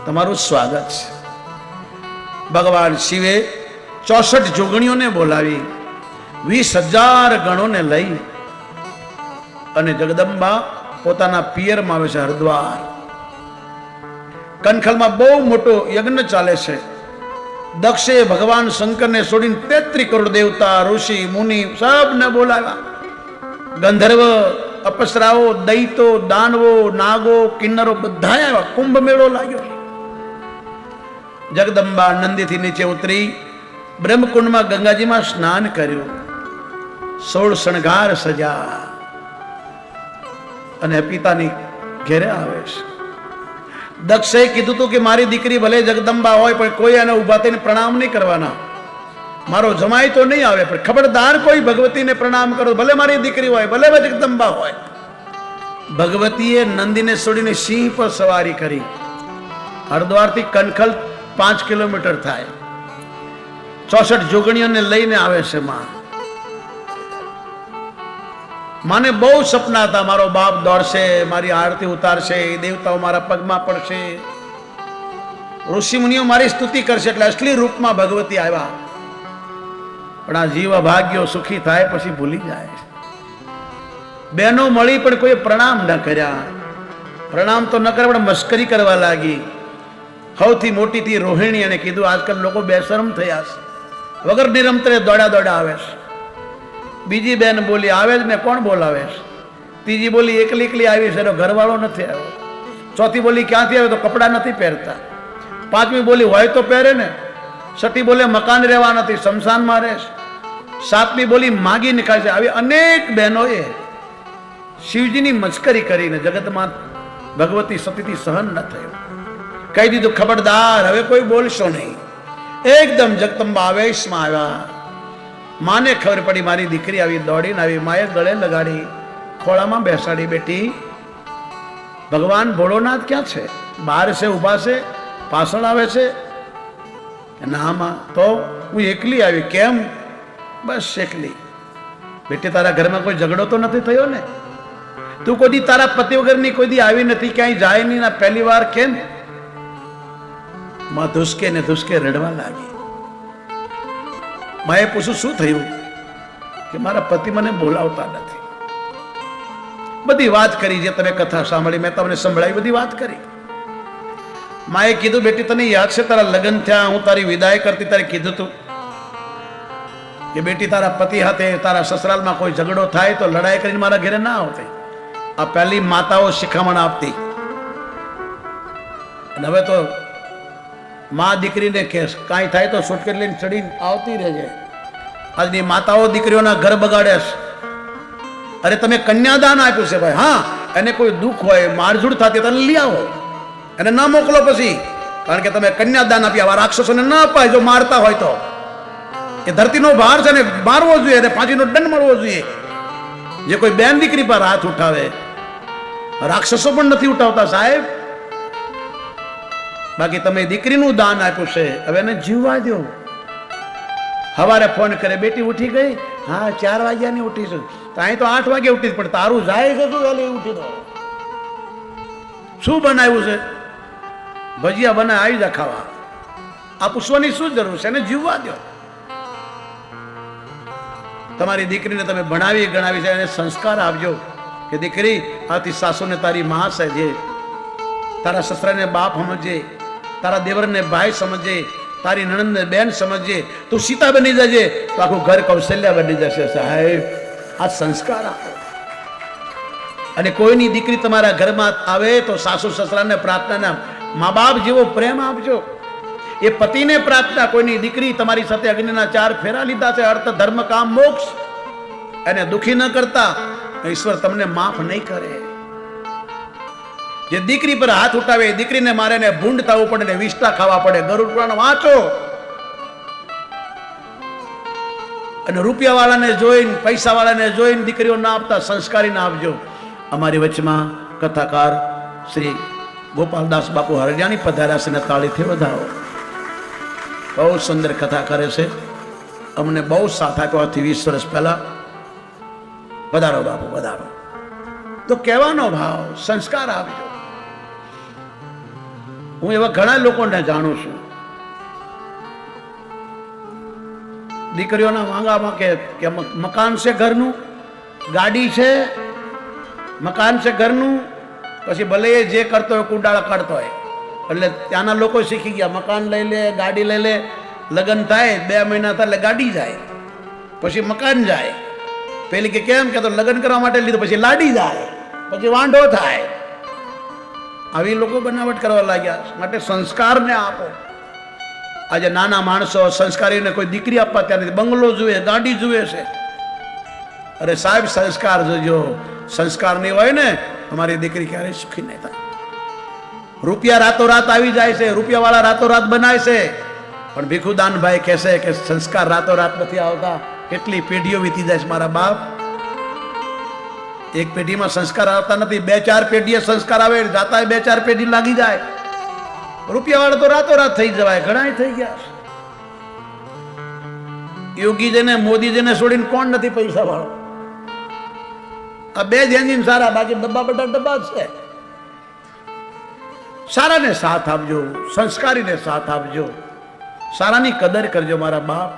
તમારું સ્વાગત છે. ભગવાન શિવે 64 જોગણીઓને બોલાવી 20,000 ગણોને લઈ અને જગદંબા પોતાના પિયરમાં આવે છે હરદ્વાર. કનખલમાં બહુ મોટો યજ્ઞ ચાલે છે. દક્ષે ભગવાન શંકરને છોડીને 33 કરોડ દેવતા, ઋષિ, મુનિ સબને બોલાવ્યા. ગંધર્વ, અપ્સરાઓ, દૈતો, દાનવો, નાગો, કિન્નરો બધા આવ્યા. કુંભ મેળો લાગ્યો. જગદંબા નંદીથી નીચે ઉતરી બ્રહ્મકુંડમાં ગંગાજીમાં સ્નાન કર્યું. 16 શણગાર સજા અને પિતાની ઘેરે આવે છે. દક્ષે કીધું હતું કે મારી દીકરી ભલે જગદંબા હોય પણ કોઈ એને ઉભા થઈને પ્રણામ નહીં કરવાના. મારો જમાઈ તો નહીં આવે પણ ખબરદાર કોઈ ભગવતીને પ્રણામ કરો, ભલે મારી દીકરી હોય, ભલે જગદંબા હોય. ભગવતીએ નંદીને છોડીને સિંહ પર સવારી કરી. હરદ્વારથી કનખલ 5 કિલોમીટર થાય. 64 જોગણીઓને લઈને આવે છે માને બહુ સપના હતા, મારો બાપ દોડશે, મારી આરતી ઉતારશે, દેવતાઓ મારા પગમાં પડશે, ઋષિ મુનિઓ મારી સ્તુતિ કરશે. એટલે અસલી રૂપમાં ભગવતી આવ્યા. પણ આ જીવ અભાગ્યો સુખી થાય પછી ભૂલી જાય. બહેનો મળી પણ કોઈ પ્રણામ ન કર્યા. પ્રણામ તો ન કરે પણ મસ્કરી કરવા લાગી. સૌથી મોટી થી રોહિણી એને કીધું આજકાલ લોકો બેશરમ થયા છે, વગર નિરંતરે દોડા દોડા આવે છે. બીજી બેન બોલી આવે જ ને કોણ બોલાવે છે. ત્રીજી બોલી એકલી એકલી આવી છે, એનો ઘરવાળો નથી આવ્યો. ચોથી બોલી ક્યાંથી આવે તો કપડાં નથી પહેરતા. પાંચમી બોલી હોય તો પહેરે ને. છઠ્ઠી બોલે મકાન રહેવા નથી, શમશાનમાં રહે. સાતમી બોલી માગી નીકળે છે. આવી અનેક બહેનોએ શિવજીની મસ્કરી કરીને જગતમાં ભગવતી સતીથી સહન ન થયું. કહી દીધું ખબરદાર હવે કોઈ બોલશો નહીં. એકદમ જગદંબા આવેશમાં આવ્યા. માને ખબર પડી મારી દીકરી આવી, દોડીને આવી. માએ ગળે લગાડી, ખોળામાં બેસાડી. બેટી ભગવાન ભોળોનાથ ક્યાં છે? બહાર છે, ઊભા છે, પાછળ આવે છે? ના માં, તો હું એકલી આવી. કેમ? બસ એકલી. બેટી તારા ઘરમાં કોઈ ઝઘડો તો નથી થયો ને? તું કોઈ દી તારા પતિ વગરની કોઈ દી આવી નથી, ક્યાંય જાય નહીં ના પહેલી વાર કેમ? માં ધુસકે ને ધુસકે રડવા લાગી. માએ પૂછ્યું શું થયું? કે મારા પતિ મને બોલાવતા નથી. બધી વાત કરી જે તમે કથા સાંભળી, મેં તમને સંભળાવી, બધી વાત કરી. માએ કીધું બેટી તને યાદ છે તારા લગ્ન થયા, હું તારી વિદાય કરતી ત્યારે કીધું તું કે બેટી તારા પતિ સાથે તારા સસરાલમાં કોઈ ઝઘડો થાય તો લડાઈ કરીને મારા ઘરે ના આવતી. આ પહેલી માતાઓ શિખામણ આપતી. અને હવે તો મા દીકરીને કે કાંઈ થાય તો સુટકેટ લઈને ચડીને આવતી રહેજે. આજની માતાઓ દીકરીઓના ઘર બગાડે છે. અરે તમે કન્યાદાન આપ્યું છે ભાઈ, હા, એને કોઈ દુઃખ હોય, મારઝૂડ થતી તને લઈ આવો, એને ના મોકલો પછી. કારણ કે તમે કન્યાદાન આપ્યા, આવા રાક્ષસોને ના અપાય. જો મારતા હોય તો એ ધરતીનો ભાર છે ને, મારવો જોઈએ અને ફાંસીનો દંડ મળવો જોઈએ. જે કોઈ બેન દીકરી પર હાથ ઉઠાવે, રાક્ષસો પણ નથી ઉઠાવતા સાહેબ. બાકી તમે દીકરીનું દાન આપ્યું છે, હવે એને જીવવા દો. સવારે ફોન કરે, બેટી ઉઠી ગઈ? હા 4 વાગ્યાની ઉઠી છું. તો અહીં તો 8 વાગે ઉઠી, પણ તારું જાય છે શું વહેલી ઉઠી દો. શું બનાવ્યું છે? ભજીયા બનાવી, આવી જા ખાવા. આ પૂછવાની શું જરૂર છે? એને જીવવા દો. તમારી દીકરીને તમે ભણાવી ગણાવી છે, એને સંસ્કાર આપજો કે દીકરી આથી સાસુને તારી માં સહેજે, તારા સસરાને બાપ સમજે, તારા દેવરને ભાઈ સમજે, તારી નણંદને બેન સમજે. તું સીતા બની જજે તો આખું ઘર કૌશલ્યા બની જશે. સાહેબ આ સંસ્કાર આપો. અને કોઈની દીકરી તમારા ઘરમાં આવે તો સાસુ સસરાને પ્રાર્થના, મા બાપ જેવો પ્રેમ આપજો. એ પતિને પ્રાર્થના, કોઈની દીકરી તમારી સાથે અગ્નિના 4 ફેરા લીધા છે, અર્થ ધર્મ કામ મોક્ષ, એને દુખી ન કરતા, ઈશ્વર તમને માફ નહીં કરે. જે દીકરી પર હાથ ઉઠાવે, દીકરીને મારે ને ભૂંડ થવું પડે ને વિષ્ટા ખાવા પડે. ગરુડ પુરાણ વાંચો. અને રૂપિયા વાળાને જોઈને, પૈસા વાળાને જોઈને દીકરીઓ ના આપતા, સંસ્કારી ના આપજો. અમારી વચમાં કથાકાર શ્રી ગોપાલદાસ બાપુ હરજાણી પધાર્યા છે ને તાળીથી વધાવો. બહુ સુંદર કથા કરે છે. અમને બહુ સાથ આપ્યો આજથી 20 વર્ષ પહેલા. વધારો બાપુ વધારો. તો કહેવાનો ભાવ, સંસ્કાર આપજો. હું એવા ઘણા લોકોને જાણું છું, દીકરીઓના વાંગામાં કે મકાન છે ઘરનું, ગાડી છે, મકાન છે ઘરનું, પછી ભલે એ જે કરતો હોય કુડાળા કાઢતો હોય. એટલે ત્યાંના લોકો શીખી ગયા, મકાન લઈ લે, ગાડી લઈ લે, લગ્ન થાય 2 મહિના થાય એટલે ગાડી જાય, પછી મકાન જાય. પેલી કે કેમ કે તો લગ્ન કરવા માટે લીધું, પછી લાડી જાય, પછી વાંઢો થાય. આવી લોકો બનાવટ કરવા લાગ્યા. માટે સંસ્કારને આપો. આજે નાના માણસો સંસ્કારીને કોઈ દીકરી આપવા ત્યાં નથી, બંગલો જુએ, ગાડી જુએ છે. અરે સાહેબ, સંસ્કાર જોજો. સંસ્કાર નહીં હોય ને અમારી દીકરી ક્યારેય સુખી નહીં થાય. રૂપિયા રાતોરાત આવી જાય છે, રૂપિયાવાળા રાતોરાત બનાય છે, પણ ભીખુદાનભાઈ કહેશે કે સંસ્કાર રાતોરાત નથી આવતા. કેટલી પેઢીઓ વીતી જાય છે મારા બાપ. એક પેઢીમાં સંસ્કાર આવતા નથી, 2-4 પેઢીએ સંસ્કાર આવે, જાતા 2-4 પેઢી લાગી જાય. રૂપિયાવાળા તો રાતોરાત થઈ જવાય, ઘણા થઈ ગયા. યોગીજીને મોદીજીને છોડીને કોણ નથી પૈસા વાળો? આ 2 જ એન્જિન સારા, બાકી ડબ્બા બધા ડબ્બા જ છે. સારાને સાથ આપજો, સંસ્કારીને સાથ આપજો, સારાની કદર કરજો મારા બાપ.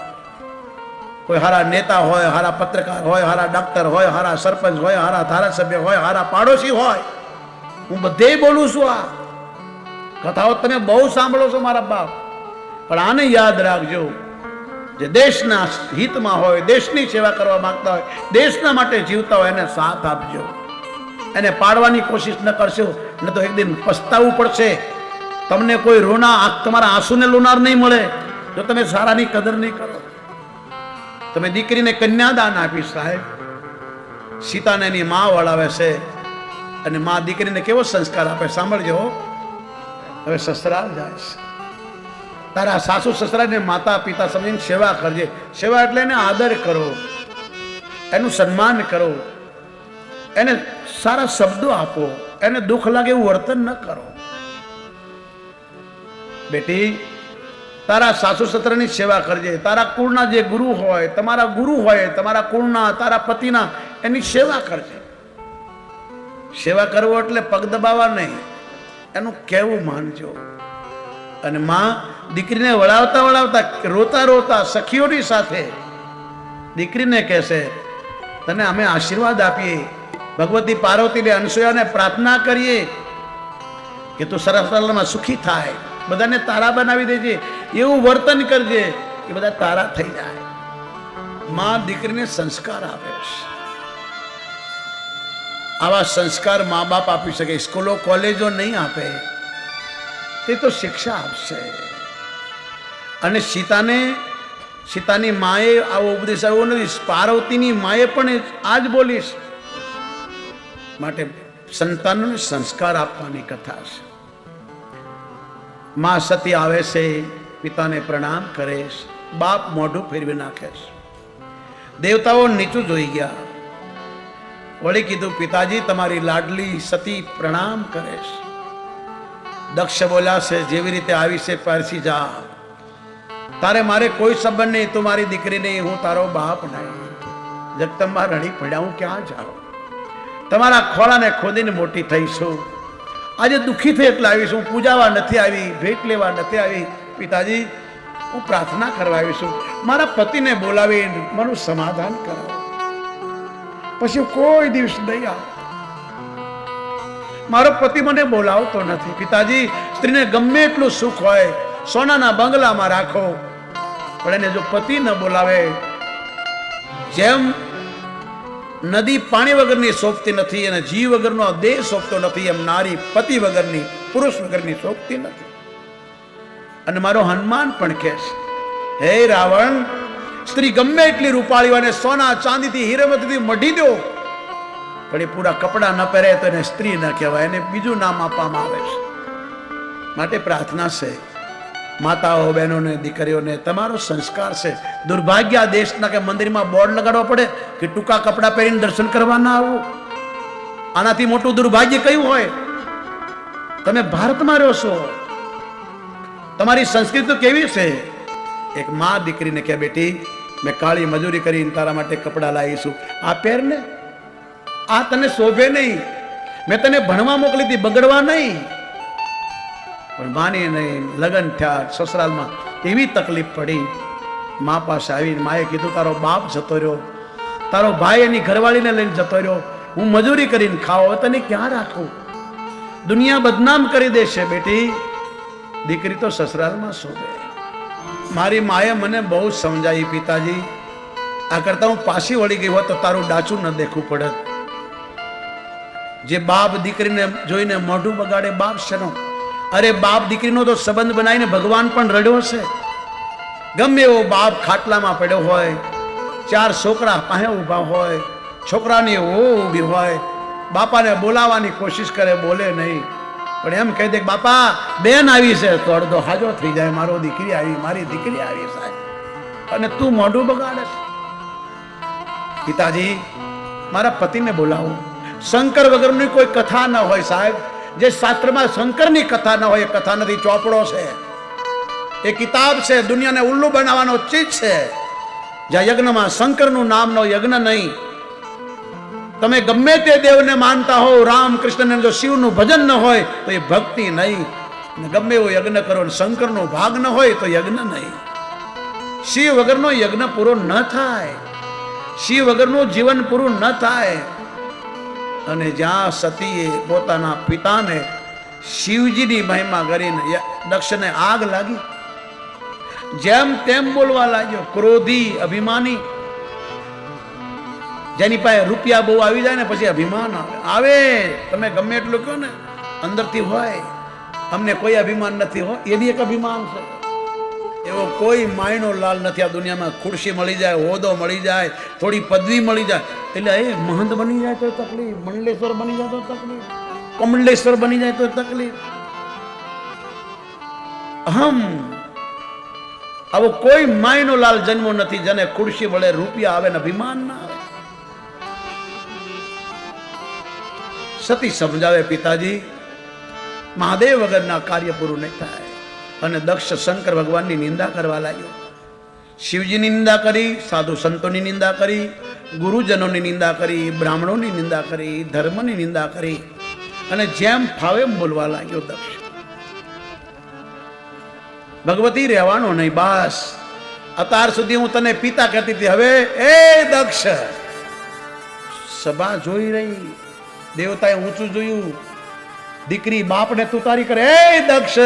કોઈ હારા નેતા હોય, હારા પત્રકાર હોય, હારા ડોક્ટર હોય, હારા સરપંચ હોય, હારા ધારાસભ્ય હોય, હારા પાડોશી હોય, હું બધે બોલું છું. આ કથાઓ તમે બહુ સાંભળો છો મારા બાપ, પણ આને યાદ રાખજો, જે દેશના હિતમાં હોય, દેશની સેવા કરવા માંગતા હોય, દેશના માટે જીવતા હોય, એને સાથ આપજો. એને પાડવાની કોશિશ ન કરશો ને તો એક દિન પસ્તાવવું પડશે. તમને કોઈ તમારા આંસુને લોનાર નહીં મળે જો તમે સારાની કદર નહીં કરો. તમે દીકરીને કન્યાદાન આપી સાહેબ. સીતાને એની માં વળાવે છે અને માં દીકરીને કેવો સંસ્કાર આપે સાંભળજો. હવે સસરાલ જાય છે, તારા સાસુ સસરાને માતા પિતા સમજીને સેવા કરજે. સેવા એટલે એને આદર કરો, એનું સન્માન કરો, એને સારા શબ્દો આપો, એને દુઃખ લાગે એવું વર્તન ન કરો. બેટી, તારા સાસુ સસરાની સેવા કરજે. તારા કુળના જે ગુરુ હોય, તમારા ગુરુ હોય, તમારા કુળના, તારા પતિના, એની સેવા કરજે. સેવા કરવો એટલે પગ દબાવવા નહીં, એનું કહેવું માનજો. અને માં દીકરીને વળાવતા વળાવતા, રોતા રોતા સખીઓની સાથે દીકરીને કહેશે, તને અમે આશીર્વાદ આપીએ, ભગવતી પાર્વતીને અનસૂયાને પ્રાર્થના કરીએ કે તું સરસમાં સુખી થાય, બધાને તારા બનાવી દેજે, એવું વર્તન કરજે કે બધા તારા થઈ જાય. માં દીકરીને સંસ્કાર આપે છે. આવા સંસ્કાર મા બાપ આપી શકે, સ્કૂલો કોલેજો નહીં આપે. તે તો શિક્ષા આપશે. અને સીતાની માએ આવો ઉપદેશ આવ્યો નથી, પાર્વતીની માએ પણ આ જ બોલીશ. માટે સંતાનોને સંસ્કાર આપવાની કથા છે. માં સતી આવે છે, પિતાને પ્રણામ કરે છે, બાપ મોઢું ફેરવી નાખે છે. દેવતાઓ નીચું જોઈ ગયા, વળી કીધું, પિતાજી તમારી લાડલી સતી પ્રણામ કરે છે. દક્ષ બોલ્યા છે, જેવી રીતે આવી છે પરસી જા, તારે મારે કોઈ સંબંધ નહીં, તું મારી દીકરી નહીં, હું તારો બાપ નહીં. જગદંબા રડી પડ્યા, હું ક્યાં જાઉં? તમારા ખોળાને ખોદીને મોટી થઈશું. આજે દુઃખી થઈ એટલે આવીશું, હું પૂજાવા નથી આવી, ભેટ લેવા નથી આવી. પિતાજી, હું પ્રાર્થના કરવા આવીશું, મારા પતિને બોલાવી મારું સમાધાન કરો. પછી કોઈ દિવસ નહીં આવ. મારો પતિ મને બોલાવતો નથી. પિતાજી, સ્ત્રીને ગમે એટલું સુખ હોય, સોનાના બંગલામાં રાખો, પણ એને જો પતિ ન બોલાવે, જેમ નદી પાણી વગરની સોંપતી નથી અને જીવ વગરનો દેહ સોંપતો નથી, એમ નારી પતિ વગરની, પુરુષ વગરની સોંપતી નથી. અને મારો હનુમાન પણ કહે છે, હે રાવણ, સ્ત્રી ગમે એટલી રૂપાળી હોય, સોના ચાંદીથી હીરેમતીથી મઢી દો, પણ એ પૂરા કપડા ન પહેરે તો એને સ્ત્રી ન કહેવાય, એને બીજું નામ આપવામાં આવે છે. માટે પ્રાર્થના છે, માતાઓ, બહેનોને, દીકરીઓને, તમારો સંસ્કાર છે. દુર્ભાગ્ય આ દેશના કે મંદિરમાં બોર્ડ લગાડવા પડે કે ટૂંકા કપડાં પહેરીને દર્શન કરવા ના આવો. આનાથી મોટું દુર્ભાગ્ય કયું હોય? તમે ભારતમાં રહ્યો છો, તમારી સંસ્કૃતિ કેવી છે? એક માં દીકરીને કહે, બેટી, મેં કાળી મજૂરી કરીને તારા માટે કપડાં લાવીશું, આ પહેરને, આ તને શોભે નહીં. મેં તને ભણવા મોકલી હતી, બગડવા નહીં. પણ માની નહીં, લગ્ન થયા, સસરાલમાં એવી તકલીફ પડી. મા પાસે આવીને માએ કીધું તારો બાપ જતો રહ્યો, તારો ભાઈ એની ઘરવાળીને લઈને જતો રહ્યો, હું મજૂરી કરીને ખાવ, હવે તને ક્યાં રાખું, દુનિયા બદનામ કરી દેશે. બેટી દીકરી તો સસરાલમાં શોધે. મારી માએ મને બહુ સમજાવી, પિતાજી આ કરતા હું પાછી વળી ગઈ હોત તો તારું ડાચું ન દેખવું પડત. જે બાપ દીકરીને જોઈને મોઢું બગાડે, બાપ શેનો? અરે બાપ દીકરીનો તો સંબંધ બનાવીને ભગવાન પણ રડ્યો છે. ગમે એવો બાપ ખાટલામાં પડ્યો હોય, 4 છોકરા પાસે ઊભા હોય, છોકરાની ઓ ઊભી હોય, બાપાને બોલાવવાની કોશિશ કરે, બોલે નહીં, પણ એમ કહી દે કે બાપા બેન આવી છે, તો અડધો હાજો થઈ જાય, મારો દીકરી આવી, મારી દીકરી આવી સાહેબ, અને તું મોઢું બગાડે. પિતાજી મારા પતિને બોલાવો. શંકર વગરની કોઈ કથા ન હોય સાહેબ. જે શાસ્ત્રમાં શંકરની કથા ન હોય એ કથા નથી, ચોપડો છે, એ કિતાબ છે, દુનિયાને ઉલ્લુ બનાવવાનો ચીજ છે. જ્યાં યજ્ઞમાં શંકરનું નામ નો યજ્ઞ નહીં. તમે ગમે તે દેવને માનતા હો, રામ કૃષ્ણને, જો શિવનું ભજન ન હોય તો એ ભક્તિ નહીં. ગમે એવો યજ્ઞ કરો, શંકરનો ભાગ ન હોય તો યજ્ઞ નહીં. શિવ વગરનો યજ્ઞ પૂરો ન થાય, શિવ વગરનું જીવન પૂરું ન થાય. અને જ્યાં સતીએ પોતાના પિતાને શિવજીની મહિમા કરીને દક્ષને આગ લાગી, જેમ તેમ બોલવા લાગ્યો, ક્રોધી, અભિમાની. જેની પાસે રૂપિયા બહુ આવી જાય ને પછી અભિમાન આવે. તમે ગમે એટલું કહો ને, અંદરથી હોય અમને કોઈ અભિમાન નથી, હોય એ બી એક અભિમાન છે. એવો કોઈ માયનો લાલ નથી આ દુનિયામાં. ખુરશી મળી જાય, હોદો મળી જાય, થોડી પદવી મળી જાય એટલે એ મહંત બની જાય તો તકલીફ, મંડલેશ્વર બની જાય તો તકલીફ, કમંડલેશ્વર બની જાય તો તકલીફ. આવો કોઈ માયનો લાલ જન્મો નથી જેને ખુરશી વડે રૂપિયા આવે ને અભિમાન ના આવે. સતી સમજાવે, પિતાજી મહાદેવ વગરના કાર્ય પૂરું નહીં થાય. અને દક્ષ શંકર ભગવાનની નિંદા કરવા લાગ્યો. શિવજીની નિંદા કરી, સાધુ સંતોની નિંદા કરી, ગુરુજનોની નિંદા કરી, બ્રાહ્મણોની નિંદા કરી, ધર્મની નિંદા કરી, અને જેમ ફાવે એમ બોલવા લાગ્યો દક્ષ. ભગવતી રહેવાનો નહીં, બસ અત્યાર સુધી હું તને પિતા કહેતી હતી, હવે એ દક્ષ, સભા જોઈ રહી, દેવતાએ ઊંચું જોયું, દીકરી બાપને તું તારી કરે, એ દક્ષ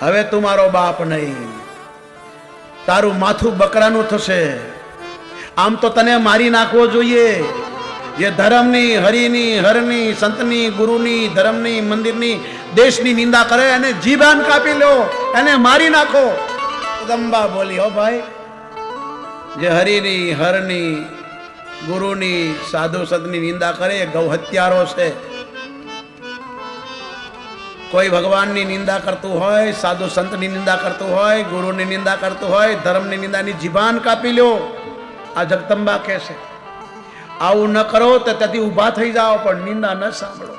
હવે તું મારો બાપ નહીં, તારું માથું બકરાનું થશે. આમ તો તને મારી નાખવો જોઈએ. જે ધર્મની, હરિની, હરની, સંતની, ગુરુની, ધર્મની, મંદિરની, દેશની નિંદા કરે એને જીભાન કાપી લો, એને મારી નાખો. જગદંબા બોલી, હો ભાઈ, જે હરિની, હરની, ગુરુની, સાધુ સંતની નિંદા કરે એ ગૌ હત્યારો છે. કોઈ ભગવાનની નિંદા કરતું હોય, સાધુ સંતની નિંદા કરતું હોય, ગુરુની નિંદા કરતું હોય, ધર્મની નિંદાની જીભાન કાપી લો. આ જગદંબા કહે છે. આવું ન કરો તો ત્યાંથી ઊભા થઈ જાઓ, પણ નિંદા ન સાંભળો.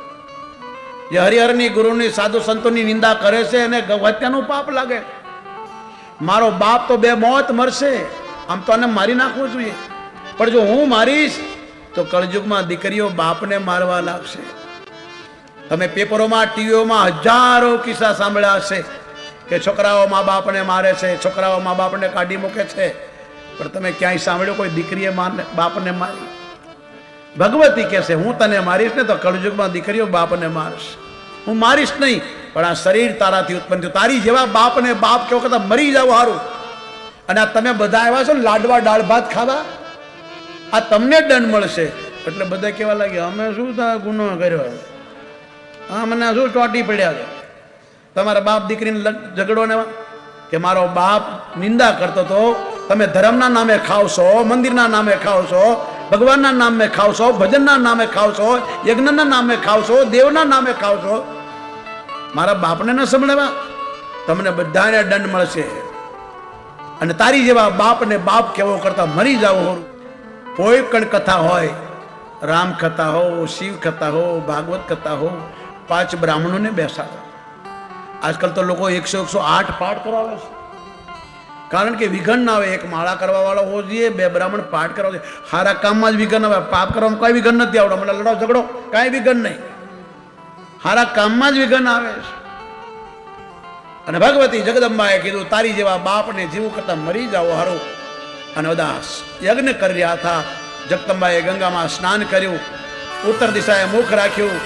જે હરિહરની, ગુરુની, સાધુ સંતોની નિંદા કરે છે એને ગૌહત્યાનું પાપ લાગે. મારો બાપ તો 2 મોત મરશે, આમ તો આને મારી નાખવું જોઈએ. પણ જો હું મારીશ તો કળયુગમાં દીકરીઓ બાપને મારવા લાગશે. તમે પેપરોમાં, ટીવીઓમાં હજારો કિસ્સા સાંભળ્યા હશે કે છોકરાઓ મા બાપને મારે છે, છોકરાઓ મા બાપને કાઢી મૂકે છે. પણ તમે ક્યાંય સાંભળ્યો કોઈ દીકરીએ બાપને મારી? ભગવતી કહેશે, હું તને મારીશ ને તો કળયુગમાં દીકરીઓ બાપને મારશે. હું મારીશ નહીં, પણ આ શરીર તારાથી ઉત્પન્ન થયું, તારી જેવા બાપને બાપ કેવો કરતા મરી જાવ સારું. અને આ તમે બધા આવ્યા છો લાડવા દાળ ભાત ખાવા, આ તમને દંડ મળશે. એટલે બધા કેવા લાગ્યા, અમે શું ગુનો કર્યો, હા મને શું ચોટી પડ્યા છે. તમારા બાપ દીકરીને ઝઘડો ને કે મારો બાપ નિંદા કરતો તો, તમે ધર્મના નામે ખાવ છો, મંદિરના નામે ખાવ છો, ભગવાનના નામે ખાવ છો, ભજનના નામે ખાવ છો, યજ્ઞના નામે ખાવ છો, દેવના નામે ખાવ છો. મારા બાપને ન સંભળાવા, તમને બધાને દંડ મળશે. અને તારી જેવા બાપને બાપ કેવો કરતા મરી જાવ. કોઈ પણ કથા હોય, રામ કથા હો, શિવ કથા હો, ભાગવત કથા હો, 5 બ્રાહ્મણોને બેસાડો. આજકાલ તો લોકો 100-108 પાઠ કરાવે છે, કારણ કે વિઘન ના આવે. એક માળા કરવા વાળો હોવો જોઈએ, 2 બ્રાહ્મણ પાઠ કરવા જોઈએ. સારા કામમાં જ વિઘન આવે, પાપ કરવામાં કોઈ વિઘન નથી આવડે. મને લડાવ ઝઘડો કાંઈ વિઘન નહીં, સારા કામમાં જ વિઘન આવે છે. અને ભગવતી જગદંબાએ કીધું તારી જેવા બાપને જીવું કરતા મરી જાઓ હારો. અને ઉદાસ યજ્ઞ કરી રહ્યા હતા. જગદંબાએ ગંગામાં સ્નાન કર્યું, ઉત્તર દિશાએ મુખ રાખ્યું,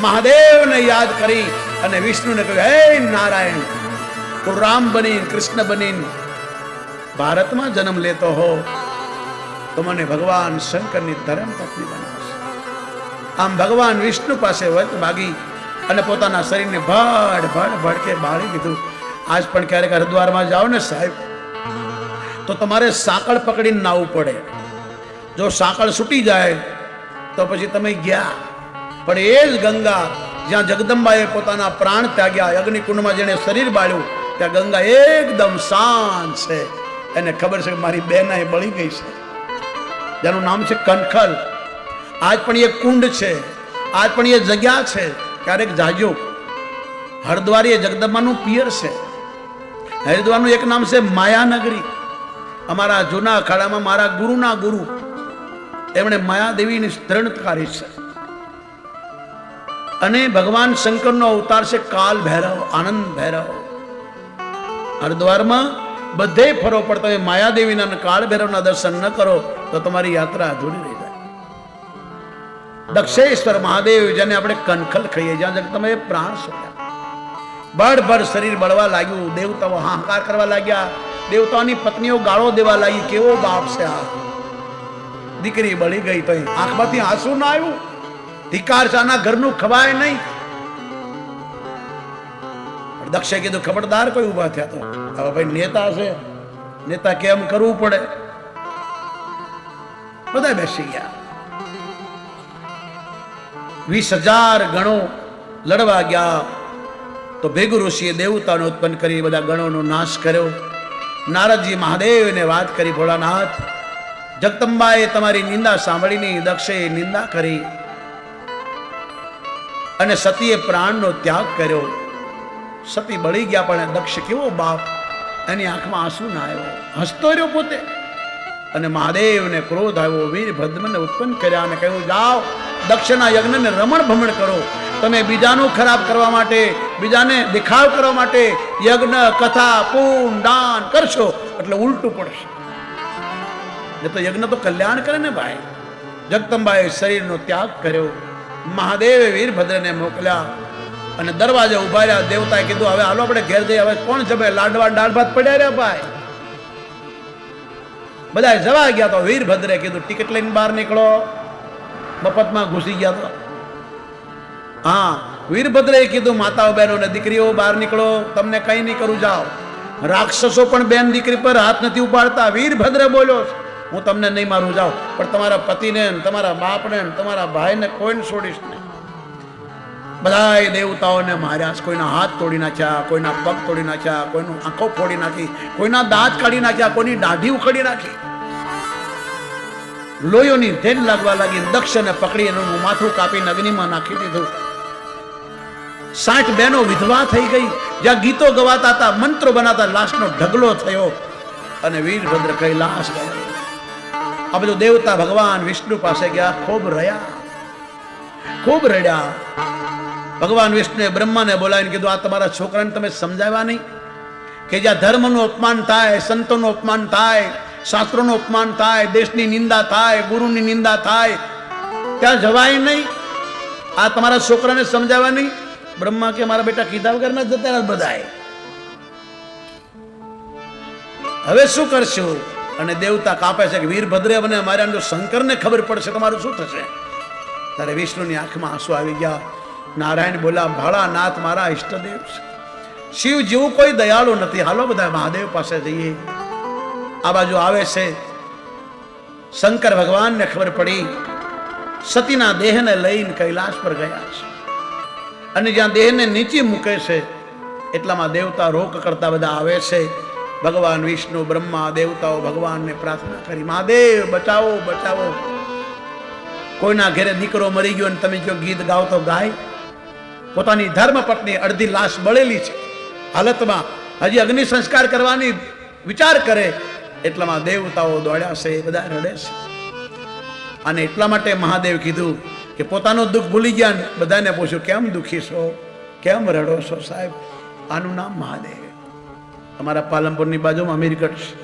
મહાદેવને યાદ કરી અને વિષ્ણુને કહ્યું, હે નારાયણ, તું રામ બની કૃષ્ણ બની ભારતમાં જન્મ લેતો હો તો મને ભગવાન શંકરની ધર્મ પત્ની બનાવશે. આમ ભગવાન વિષ્ણુ પાસે વત માગી અને પોતાના શરીરને ભડ ભડ ભડકે બાળી દીધું. આજ પણ ક્યારેક હરિદ્વારમાં જાઓ ને સાહેબ, તો તમારે સાંકળ પકડીને નાવું પડે. જો સાંકળ છૂટી જાય તો પછી તમે ગયા. પણ એ જ ગંગા જ્યાં જગદંબાએ પોતાના પ્રાણ ત્યાગ્યા, અગ્નિકુંડમાં જેને શરીર બાળ્યું, ત્યાં ગંગા એકદમ શાંત છે. એને ખબર છે કે મારી બેના બળી ગઈ છે, જેનું નામ છે કનખલ. આજ પણ એ કુંડ છે, આજ પણ એ જગ્યા છે. ક્યારેક જાજો. હરિદ્વાર એ જગદંબાનું પિયર છે. હરિદ્વારનું એક નામ છે માયાનગરી. અમારા જૂના અખાડામાં મારા ગુરુના ગુરુ એમણે માયાદેવીની ત્રણકારી છે. અને ભગવાન શંકરનો અવતાર છે કાલ ભૈરવ, આનંદ ભૈરવ. હરિદ્વારમાં બધે ફરો પણ તમે માયાદેવીના અને કાળ ભૈરવના દર્શન ન કરો તો તમારી યાત્રા અધૂરી રહી જાય. દક્ષેશ્વર મહાદેવ જેને આપણે કનખલ કહીએ, જ્યાં જગદંબાએ પ્રાણ છોડ્યા, બળ બળ શરીર બળવા લાગ્યું, દેવતાઓ હાહાકાર કરવા લાગ્યા, દેવતાઓની પત્નીઓ ગાળો દેવા લાગી. કેવો બાપ છે આ! દીકરી બળી ગઈ તો આંખમાંથી આંસુ ના આવ્યું? ધિકાર છે, આના ઘરનું ખવાય નહીં. દક્ષે કીધું ખબરદાર કોઈ ઉભા થયા તો હવે ભાઈ નેતા છે, નેતા કેમ કરવું પડે. બધા બેસી ગયા. 20,000 ગણો લડવા ગયા તો ભેગુ ઋષિએ દેવતાને ઉત્પન્ન કરી બધા ગણોનો નાશ કર્યો. નારદજી મહાદેવને વાત કરી, ભોળાનાથ, જગદંબાએ તમારી નિંદા સાંભળીની દક્ષે નિંદા કરી અને સતીએ પ્રાણનો ત્યાગ કર્યો. સતી બળી ગયા, પણ દક્ષ કેવો બાપ, એની આંખમાં આંસુ ના આવ્યો, હસતો રહ્યો પોતે. અને મહાદેવને ક્રોધ આવ્યો, વીરભદ્રને ઉત્પન્ન કર્યા અને કહ્યું, જાઓ દક્ષના યજ્ઞને રમણ ભમણ કરો. તમે બીજાનું ખરાબ કરવા માટે, બીજાને દેખાવ કરવા માટે યજ્ઞ કથા પૂન દાન કરશો એટલે ઉલટું પડશે. એ તો યજ્ઞ તો કલ્યાણ કરે ને ભાઈ. જગદંબાએ શરીરનો ત્યાગ કર્યો. મહાદેવે વીરભદ્રને મોકલ્યા અને દરવાજે ઉભા રહ્યા. દેવતાએ કીધું, હવે હાલો આપણે ઘેર જઈએ. હવે કોણ જમે? લાડવા દાળ ભાત પડ્યા રહ્યા ભાઈ. બધા જવા ગયા તો વીરભદ્રે કીધું, ટિકિટ લઈને બહાર નીકળો. મફતમાં ઘૂસી ગયા તો. હા, વીરભદ્રે કીધું, માતાઓ બહેનો ને દીકરીઓ બહાર નીકળો, તમને કઈ નહીં કરું, જાઓ. રાક્ષસો પણ બેન દીકરી પર હાથ નથી ઉપાડતા. વીરભદ્રે બોલ્યો, હું તમને નહીં મારું, જાઓ, પણ તમારા પતિને, તમારા બાપને, તમારા ભાઈને કોઈને છોડીશ નહીં. બધા દેવતાઓને માર્યા, કોઈના હાથ તોડી નાખ્યા, કોઈના પગ તોડી નાખ્યા, કોઈનું આંખો ફોડી નાખી, કોઈના દાંત કાઢી નાખ્યા, કોઈની દાઢી ઉખડી નાખી. લોહીઓની ધેન લાગવા લાગી. દક્ષને પકડી એનું માથું કાપીને અગ્નિમાં નાખી દીધું. 60 બહેનો વિધવા થઈ ગઈ. જ્યાં ગીતો ગવાતા હતા, મંત્રો બનાતા, લાશનો ઢગલો થયો અને વીરભદ્ર કઈ લાશ ગયા. આ બધું દેવતા ભગવાન વિષ્ણુ પાસે ગયા, ખૂબ રહ્યા, ખૂબ રડ્યા. ભગવાન વિષ્ણુએ બ્રહ્માને બોલાવીને કીધું, આ તમારા છોકરાને તમે સમજાવ્યા નહીં કે જ્યાં ધર્મનું અપમાન થાય, સંતોનું અપમાન થાય, શાસ્ત્રોનું અપમાન થાય, દેશની નિંદા થાય, ગુરુની નિંદા થાય, ત્યાં જવાય નહીં? આ તમારા છોકરાને સમજાવ્યા નહીં? બ્રહ્મા કે મારા બેટા કીધા વગર ના જતા બધાએ. હવે શું કરશું? અને દેવતા કાપે છે કે વીરભદ્રે મને માર્યા. જો શંકરને ખબર પડશે તમારું શું થશે? ત્યારે વિષ્ણુની આંખમાં આંસુ આવી ગયા. નારાયણ બોલા, ભોળાનાથ મારા ઈષ્ટદેવ છે, શિવ જેવું કોઈ દયાળુ નથી. હાલો બધા મહાદેવ પાસે જઈએ. આ બાજુ આવે છે. શંકર ભગવાનને ખબર પડી સતીના દેહને લઈને કૈલાસ પર ગયા છે અને જ્યાં દેહને નીચે મૂકે છે એટલામાં દેવતા રોક કરતા બધા આવે છે. ભગવાન વિષ્ણુ, બ્રહ્મા, દેવતાઓ ભગવાનને પ્રાર્થના કરી, મહાદેવ બચાવો, બચાવો. કોઈના ઘરે દીકરો મરી ગયો અને તમે જો ગીત ગાઓ તો ગાય. પોતાની ધર્મ પત્ની અડધી લાશ બળેલી છે હાલતમાં, હજી અગ્નિ સંસ્કાર કરવાની વિચાર કરે એટલામાં દેવતાઓ દોડ્યા છે, બધા રડે છે. અને એટલા માટે મહાદેવ કીધું કે પોતાનું દુઃખ ભૂલી ગયા. બધાને પૂછ્યું, કેમ દુઃખી છો, કેમ રડો છો? સાહેબ, આનું નામ મહાદેવ. અમારા પાલનપુરની બાજુમાં અમીરગઢ છે.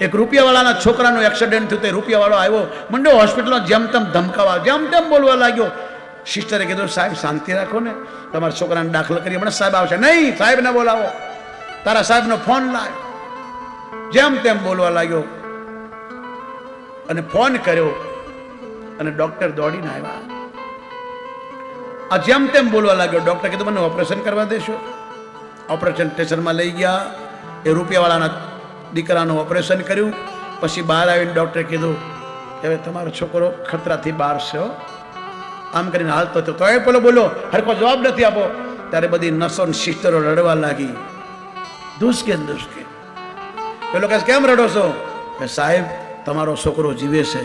એક રૂપિયાવાળાના છોકરાનો એક્સિડન્ટ થયું. તે રૂપિયાવાળો આવ્યો, મંડ્યો હોસ્પિટલમાં જેમ તેમ ધમકાવા, જેમ તેમ બોલવા લાગ્યો. સિસ્ટરે કીધું, સાહેબ શાંતિ રાખો ને, તમારા છોકરાને દાખલ કરીએ, હમણાં સાહેબ આવશે. નહીં, સાહેબને બોલાવો, તારા સાહેબનો ફોન લાવ. જેમ તેમ બોલવા લાગ્યો અને ફોન કર્યો અને ડોક્ટર દોડીને આવ્યા. આ જેમ તેમ બોલવા લાગ્યો. ડોક્ટર કીધું, મને ઓપરેશન કરવા દેશો. ઓપરેશન થિયેટરમાં લઈ ગયા. એ રૂપિયાવાળાના દીકરાનું ઓપરેશન કર્યું. પછી બહાર આવીને ડૉક્ટરે કીધું કે હવે તમારો છોકરો ખતરાથી બહાર છે. આમ કરીને હાલતો હતો. તો એ પેલો બોલો હરકો જવાબ નથી આપો. ત્યારે બધી નસો સિસ્ટરો રડવા લાગી. દુષ્કે દુષ્કે. પેલો કહે, કેમ રડો છો? કે સાહેબ, તમારો છોકરો જીવે છે,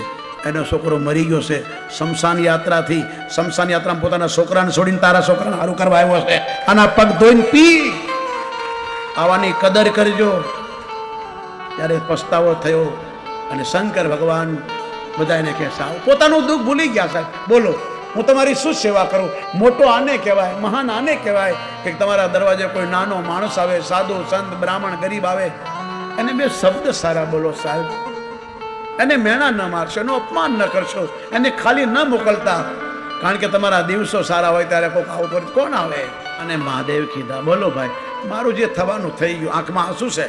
એનો છોકરો મરી ગયો છે. શમશાન યાત્રામાં પોતાના છોકરાને છોડીને તારા છોકરાને સારું કરવા આવ્યો છે. આના પગ ધોઈને પી, આવાની કદર કરજો. ત્યારે પસ્તાવો થયો અને શંકર ભગવાન બધાને કહે, સાહેબ પોતાનું દુઃખ ભૂલી ગયા. સાહેબ બોલો, હું તમારી શું સેવા કરું? મોટો આને કહેવાય, મહાન આને કહેવાય કે તમારા દરવાજે કોઈ નાનો માણસ આવે, સાધુ સંત બ્રાહ્મણ ગરીબ આવે, એને બે શબ્દ સારા બોલો સાહેબ. એને મેણા ન મારશો, એનું અપમાન ન કરશો, એને ખાલી ન મોકલતા. કારણ કે તમારા દિવસો સારા હોય ત્યારે કોઈ આવું કરે કોણ આવે? અને મહાદેવ કીધા, બોલો ભાઈ, મારું જે થવાનું થઈ ગયું. આંખમાં આંસુ છે.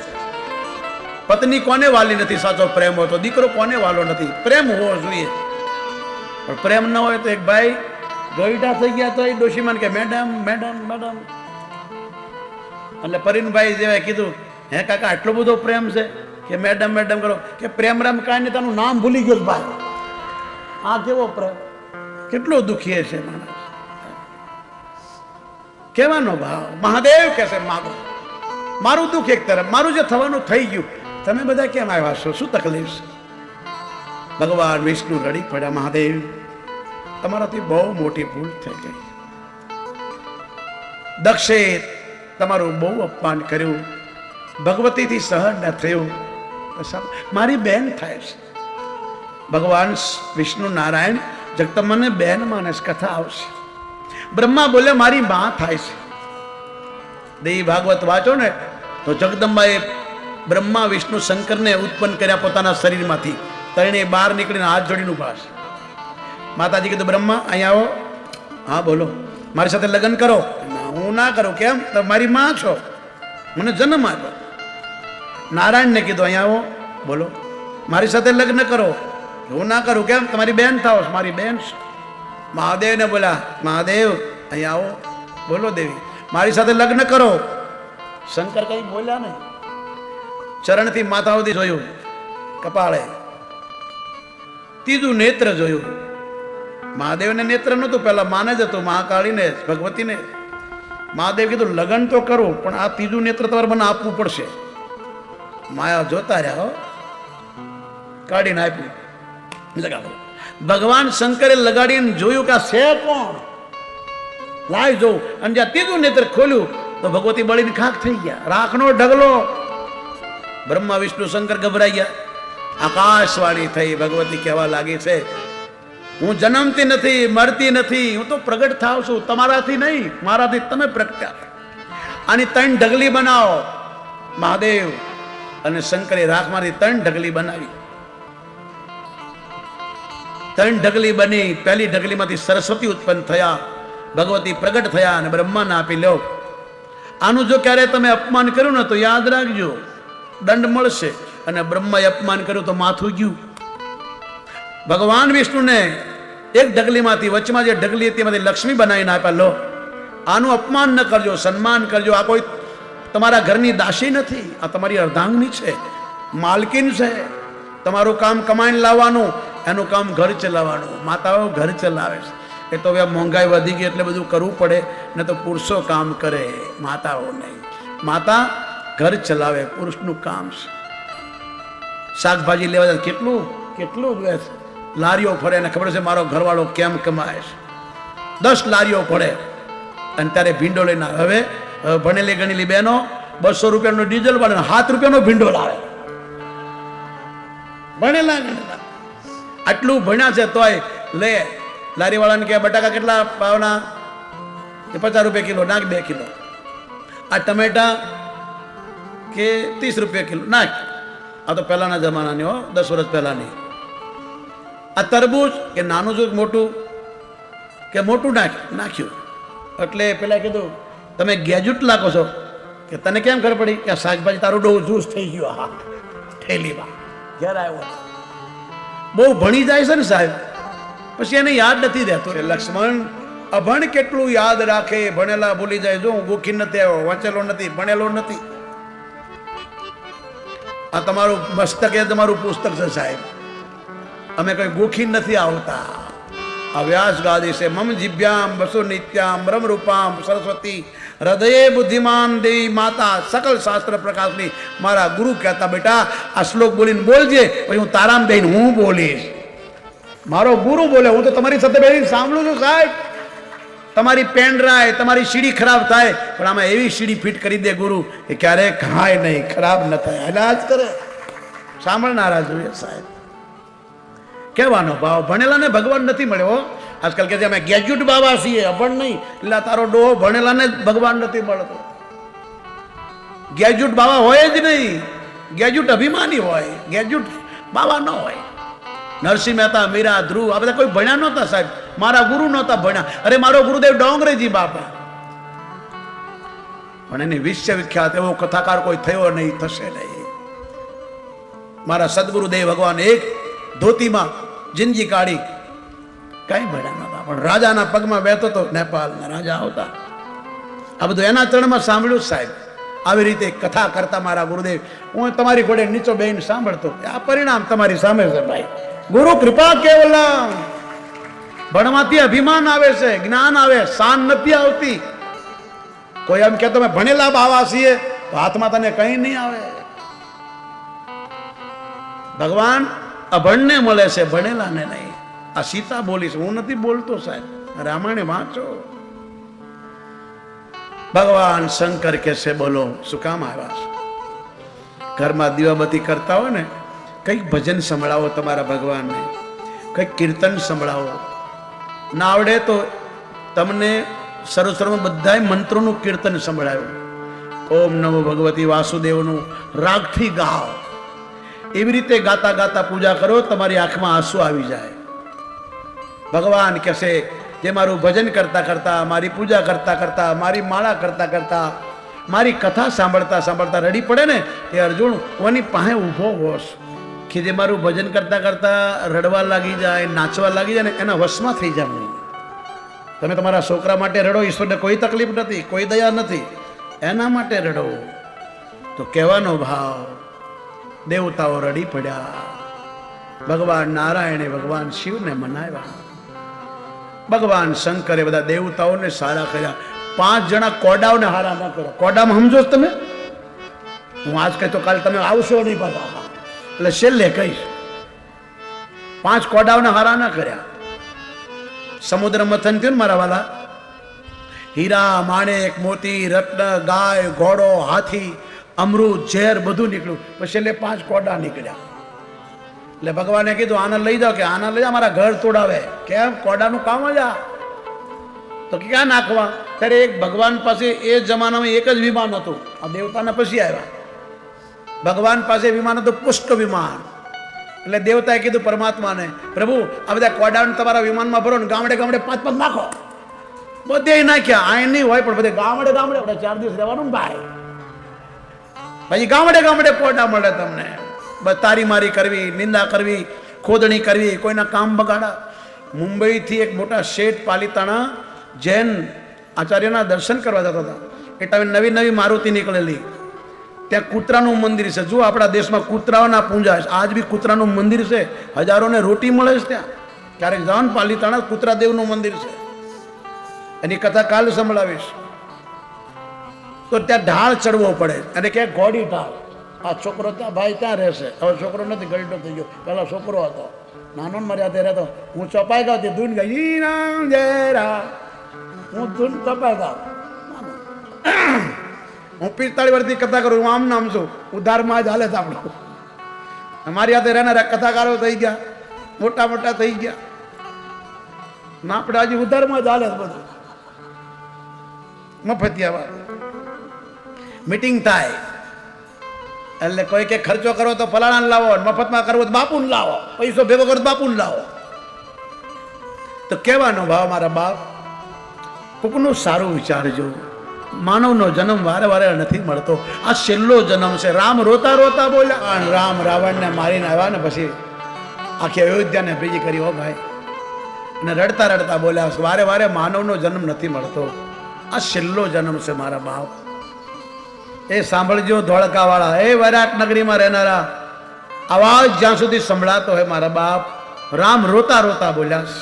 પત્ની કોને વાલી નથી? સાચો પ્રેમ હોય તો. દીકરો કોને વાલો નથી? પ્રેમ હોવો જોઈએ. પણ પ્રેમ ન હોય તો એક ભાઈ ગોઈઠા થઈ ગયા તો એ ડોશીમાન કે મેડમ મેડમ મેડમ. એટલે પરીનભાઈ જેવાય કીધું, હે કાકા આટલો બધો પ્રેમ છે કે મેડમ મેડમ કરો? કે પ્રેમ રામ કાંઈ નહીં, તારું નામ ભૂલી ગયો ભાઈ. આ કેવો પ્રેમ! કેટલો દુખીએ છે માણસ. કેવાનો ભાવ! મહાદેવ કહેશે, માગો. મારું દુઃખ એક તરફ, મારું જે થવાનું થઈ ગયું. તમે બધા કેમ આવ્યા છો? શું તકલીફ છે? ભગવાન વિષ્ણુ રડી પડ્યા, મહાદેવ, તમારાથી બહુ મોટી ભૂલ થઈ ગઈ. દક્ષે તમારું બહુ અપમાન કર્યું, ભગવતીથી સહન ન થયું. મારી બેન થાય છે. ભગવાન વિષ્ણુ નારાયણ જગદંબાને બેન માનસ, કથા આવશે. બ્રહ્મા બોલે મારી માં થાય છે. દેવી ભાગવત વાંચો ને તો જગદંબાએ બ્રહ્મા વિષ્ણુ શંકરને ઉત્પન્ન કર્યા પોતાના શરીરમાંથી. તરણે બહાર નીકળીને હાથ જોડીને ઉભા છે. માતાજી કીધું, બ્રહ્મા અહીંયા આવો. હા બોલો, મારી સાથે લગ્ન કરો. હું ના કરું. કેમ? તો મારી માં છો, મને જન્મ આપ્યો. નારાયણને કીધું, અહીંયા આવો. બોલો, મારી સાથે લગ્ન કરો. હું ના કરું. કેમ? તમારી બેન થાવ. મારી બેન છે. મહાદેવને બોલા, મહાદેવ અહીંયા આવો. બોલો દેવી, મારી સાથે લગ્ન કરો. શંકર કઈ બોલ્યા નહીં. ચરણથી માથા સુધી જોયું, કપાળે ત્રીજું નેત્ર જોયું. મહાદેવને નેત્ર નહોતું, પેલા માને જ હતું, મહાકાળીને ભગવતીને. મહાદેવ કીધું, લગ્ન તો કરું પણ આ ત્રીજું નેત્ર તમારે મને આપવું પડશે. માયા જોતા રહ્યા, કાઢીને આપ્યું. ભગવાન શંકરે લગાડીને જોયું કે આ છે કોણ, લાય જોઉં. અને જ્યાં ત્રીજું નેત્ર ખોલ્યું તો ભગવતી બળીને ખાખ થઈ ગયા. રાખનો ઢગલો. બ્રહ્મા વિષ્ણુ શંકર ગભરાઈ ગયા. આકાશવાણી થઈ. ભગવતી કહેવા લાગી છે, હું જન્મતી નથી, મરતી નથી, હું તો પ્રગટ થાવ છું. તમારાથી નહીં, મારાથી તમે પ્રગટ્યા. આની 3 ઢગલી બનાવો. મહાદેવ અને શંકરે રાખમાંથી 3 ઢગલી બનાવી. 3 ઢગલી બની. પહેલી ઢગલીમાંથી સરસ્વતી ઉત્પન્ન થયા, ભગવતી પ્રગટ થયા અને બ્રહ્માને આપી લો. આનું જો ક્યારે તમે અપમાન કર્યું ને તો યાદ રાખજો, દંડ મળશે. અને બ્રહ્માએ અપમાન કર્યું તો માથું ગયું. ભગવાન વિષ્ણુને એક ઢગલીમાંથી, વચમાં જે ઢગલી હતી એમાંથી લક્ષ્મી બનાવીને આપ્યા. લો, આનું અપમાન ન કરજો, સન્માન કરજો. આ કોઈ તમારા ઘરની દાસી નથી, આ તમારી અર્ધાંગની છે, માલકીન છે. તમારું કામ કમાઈને લાવવાનું, એનું કામ ઘર ચલાવવાનું. માતાઓ ઘર ચલાવે છે. એ તો હવે મોંઘાઈ વધી ગઈ એટલે બધું કરવું પડે, ને તો પુરુષો કામ કરે, માતાઓ નહીં. માતા ઘર ચલાવે, પુરુષનું કામ છે. શાકભાજી લેવા જાય કેટલું કેટલું લારીઓ ફરે, અને ખબર છે મારો ઘરવાળો કેમ કમાય છે. 10 લારીઓ ફરે અને ત્યારે ભીંડો લઈને આવે. હવે ભણેલી ગણેલી બહેનો 200 રૂપિયાનું ડીઝલ વાળે 7 રૂપિયાનો ભીંડો લાવે. ભણેલા ગણેલા આટલું ભણ્યા છે તોય લે. લારી વાળાને કે બટાકા કેટલા ભાવના? 50 રૂપિયા કિલો. નાખ 2 કિલો. આ ટમેટા કે 30 રૂપિયા કિલો નાખ. આ તો પહેલાના જમાનાની હો, 10 વર્ષ પહેલાની. આ તરબૂચ કે નાનું જો મોટું કે મોટું નાખ્યું. એટલે પેલા કીધું તમે ગેજેટ લાખો છો કે તને કેમ ખબર પડી કે શાકભાજી તારું ડોહ જૂસ થઈ ગયો. હા ઠેલીમાં ઘેર આવ્યો. બહુ ભણી જાય છે ને સાહેબ, પછી એને યાદ નથી રહેતું. લક્ષ્મણ અભણ કેટલું યાદ રાખે, ભણેલા ભૂલી જાય. જો હું ગોખી નથી આવ્યો, વાંચેલો નથી, ભણેલો નથી. આ તમારું મસ્તક એ તમારું પુસ્તક છે સાહેબ. અમે કઈ ગોખી નથી આવતા. આ વ્યાસ ગાદી છે. મમ જીભ્યામ વસુ નિત્યામ બ્રહ્મ રૂપામ સરસ્વતી હૃદયે બુદ્ધિમાન દેવી માતા સકલ શાસ્ત્ર પ્રકાશની. મારા ગુરુ કહેતા બેટા આ શ્લોક બોલીને બોલજે, પછી હું તારામ દઈને હું બોલીશ. મારો ગુરુ બોલે, હું તો તમારી સાથે બેસીને સાંભળું છું સાહેબ. તમારી પેન ડ્રાઈવ, તમારી સીડી ખરાબ થાય, પણ આમાં એવી સીડી ફિટ કરી દે ગુરુ કે ક્યારેય ખાય નહીં, ખરાબ ન થાય. ઇલાજ કરે. સાંભળનારા જોઈએ સાહેબ. કહેવાનો ભાવ. ભણેલાને ભગવાન નથી મળ્યો. આજકાલ કે અમે ગેજ્યુટ બાબા છીએ, અભણ નહીં. એટલે તારો ડોહો ભણેલાને જ ભગવાન નથી મળતો. ગેજ્યુટ બાબા હોય જ નહીં. ગેજ્યુટ અભિમાની હોય, ગેજ્યુટ બાબા ન હોય. નરસિંહ મહેતા, મીરા, ધ્રુવ આ બધા કોઈ ભણ્યા નહોતા સાહેબ. મારા ગુરુ નહોતા ભણ્યા. અરે મારો ગુરુદેવ ડોંગરેજી બાપા, પણ એની વિશ્વ વિખ્યાત એવો કથાકાર કોઈ થયો નહીં, થશે નહીં. મારા સદગુરુદેવ ભગવાન એક ધોતીમાં જિંદગી કાઢી, કઈ ભણ્યા નહોતા, પણ રાજાના પગમાં બેઠો તો નેપાળના રાજા આવતા. આ બધું એના ચરણમાં સાંભળ્યું સાહેબ. આવી રીતે કથા કરતા મારા ગુરુદેવ, હું તમારી ઘોડે નીચો બેહીને સાંભળતો. આ પરિણામ તમારી સામે છે ભાઈ. ગુરુ કૃપા કેવલમ. ભણવાથી અભિમાન આવે છે, જ્ઞાન આવે, શાન નથી આવતી. કોઈ એમ કે તમે ભણેલા બાવા છીએ તો હાથમાં તને કઈ નહીં આવે. ભગવાન અભણને મળે છે, ભણેલાને નહીં. આ સીતા બોલી છે, હું નથી બોલતો સાહેબ. રામાયણ વાંચો. ભગવાન શંકર કે છે બોલો શું કામ આવ્યા છો? ઘરમાં દીવાબત્તી કરતા હોય ને, કંઈક ભજન સંભળાવો તમારા ભગવાનને, કંઈક કીર્તન સંભળાવો. ના આવડે તો તમને સર્વસર્વ બધા મંત્રોનું કીર્તન સંભળાવ્યું. ઓમ નમો ભગવતી વાસુદેવનું રાગથી ગાઓ. એવી રીતે ગાતા ગાતા પૂજા કરો, તમારી આંખમાં આંસુ આવી જાય. ભગવાન કહેશે જે મારું ભજન કરતા કરતા, મારી પૂજા કરતા કરતા, મારી માળા કરતા કરતા, મારી કથા સાંભળતા સાંભળતા રડી પડે ને, એ અર્જુન કોની પાસે ઊભો હોશ કે જે મારું ભજન કરતા કરતા રડવા લાગી જાય, નાચવા લાગી જાય ને, એના વશમાં થઈ જાય. તમે તમારા છોકરા માટે રડો, ઈશ્વરને કોઈ તકલીફ નથી, કોઈ દયા નથી, એના માટે રડો. તો કહેવાનો ભાવ, દેવતાઓ રડી પડ્યા. ભગવાન નારાયણે ભગવાન શિવને મનાવ્યા. ભગવાન શંકરે બધા દેવતાઓને સારા કર્યા. 5 જણા કોડાઓને હારા ના કર્યા. કોડામાં સમજો છો તમે? હું આજ કહી તો કાલે તમે આવશો નહીં પાછા, એટલે છેલ્લે કહીશ. 5 કોડાઓને હારા ના કર્યા. સમુદ્ર મંથન થયું ને મારા વાલા, હીરા, માણેક, મોતી, રત્ન, ગાય, ઘોડો, હાથી, અમૃત, ઝેર બધું નીકળ્યું. પછી છેલ્લે 5 કોડા નીકળ્યા. એટલે ભગવાને કીધું આને લઈ જાઓ, કે આને લઈ જાઓ, મારા ઘર તોડાવે. કેમ? કોડાનું કામ જ આ. તો ક્યાં નાખવા? ત્યારે એક ભગવાન પાસે એ જમાનામાં એક જ વિમાન હતું. આ દેવતાને પછી આવ્યા. ભગવાન પાસે વિમાન હતું, પુષ્પ વિમાન. એટલે દેવતાએ કીધું પરમાત્માને, પ્રભુ આ બધા કોડાને તમારા વિમાનમાં ભરો ને ગામડે ગામડે 5 નાખો. બધે નાખ્યા. આ નહીં હોય પણ બધે ગામડે ગામડે 4 દિવસ રહેવાનું ભાઈ. પછી ગામડે ગામડે કોડા મળે તમને. તારી મારી કરવી, નિંદા કરવી, ખોદણી કરવી, કોઈના કામ બગાડા. મુંબઈથી એક મોટા શેઠ પાલિતાણા જૈન આચાર્યના દર્શન કરવા જતા હતા. એ ટાઈમે નવી નવી મારુતિ નીકળેલી. ત્યાં કૂતરાનું મંદિર છે. જો આપણા દેશમાં કૂતરાઓના પૂંજા છે, આજ બી કૂતરાનું મંદિર છે. હજારોને રોટી મળે છે ત્યાં. ક્યારેક જાઓ ને પાલિતાણા, કૂતરાદેવનું મંદિર છે. એની કથા કાલ સંભળાવીશ. તો ત્યાં ઢાળ ચડવો પડે, અને ક્યાંક ઘોડી ઢાળ. આ છોકરો ત્યાં ભાઈ ત્યાં રહેશે. હવે છોકરો નથી, ગલટો થઈ ગયો. પહેલા છોકરો હતો, નાનો ને મર્યાદે રહેતો. હું ચપાઈ ગાવ, તે ધૂન ગઈ રામ જય રામ. હું ધૂન ચપાઈ ગાવ. હું 45 વર્ષથી કથા કરું. હું આમ નામ છું, ઉધારમાં જ હાલે છે આપણું. અમારી હાથે રહેનારા કથાકારો થઈ ગયા, મોટા મોટા થઈ ગયા. ના આપણે હજી ઉધારમાં જ હાલે બધું. મફતિયા મીટિંગ થાય, એટલે કોઈ કે ખર્ચો કરો તો ફલાણા લાવો, મફતમાં કરવો તો બાપુને લાવો, પૈસો ભેગો કરો તો બાપુને લાવો. તો કહેવાનો ભાવ મારા બાપ, કોકનું સારું વિચારજો. માનવનો જન્મ વારે વારે નથી મળતો. આ છેલ્લો જન્મ છે. રામ રોતા રોતા બોલ્યા, રામ રાવણને મારીને આવ્યા ને પછી આખી અયોધ્યાને ભેગી કરી. હો ભાઈ, અને રડતા રડતા બોલ્યા, વારે વારે માનવનો જન્મ નથી મળતો. આ છેલ્લો જન્મ છે મારા બાપ. એ સાંભળજો ધોળકાવાળા, એ વૈરાટ નગરીમાં રહેનારા, આવાજ જ્યાં સુધી સંભળાતો હોય મારા બાપ, રામ રોતા રોતા બોલ્યા,